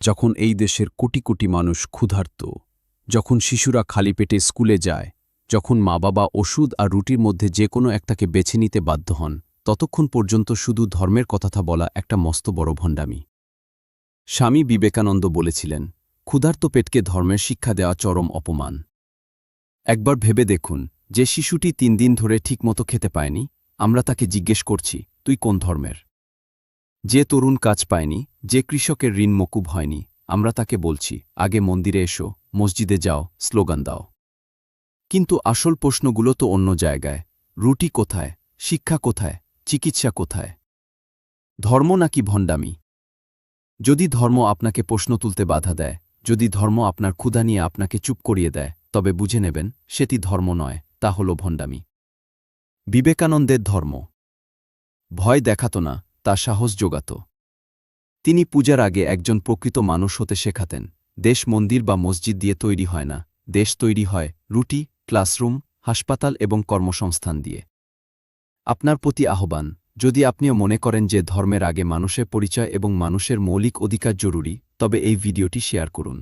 যখন এই দেশের কোটি কোটি মানুষ ক্ষুধার্ত, যখন শিশুরা খালি পেটে স্কুলে যায়, যখন মা বাবা ওষুধ আর রুটির মধ্যে যে কোনো একটাকে বেছে নিতে বাধ্য হন, ততক্ষণ পর্যন্ত শুধু ধর্মের কথা বলা একটা মস্ত বড় ভণ্ডামি। স্বামী বিবেকানন্দ বলেছিলেন, ক্ষুধার্ত পেটকে ধর্মের শিক্ষা দেওয়া চরম অপমান। একবার ভেবে দেখুন, যে শিশুটি 3 দিন ধরে ঠিকমতো খেতে পায়নি, আমরা তাকে জিজ্ঞেস করছি, তুই কোন ধর্মের? যে তরুণ কাজ পায়নি, যে কৃষকের ঋণ মকুব হয়নি, আমরা তাকে বলছি, আগে মন্দিরে এসো, মসজিদে যাও, স্লোগান দাও। কিন্তু আসল প্রশ্নগুলো তো অন্য জায়গায়। রুটি কোথায়? শিক্ষা কোথায়? চিকিৎসা কোথায়? ধর্ম নাকি ভণ্ডামি? যদি ধর্ম আপনাকে প্রশ্ন তুলতে বাধা দেয়, যদি ধর্ম আপনার ক্ষুধা নিয়ে আপনাকে চুপ করিয়ে দেয়, তবে বুঝে নেবেন, সেটি ধর্ম নয়, তা হল ভণ্ডামি। বিবেকানন্দের ধর্ম ভয় দেখাত না, তা সাহস যোগাত। তিনি পূজার আগে একজন প্রকৃত মানুষ হতে শেখাতেন। দেশ মন্দির বা মসজিদ দিয়ে তৈরি হয় না, দেশ তৈরি হয় রুটি, ক্লাসরুম, হাসপাতাল এবং কর্মসংস্থান দিয়ে। আপনার প্রতি আহ্বান, যদি আপনিও মনে করেন যে ধর্মের আগে মানুষের পরিচয় এবং মানুষের মৌলিক অধিকার জরুরি, তবে এই ভিডিওটি শেয়ার করুন।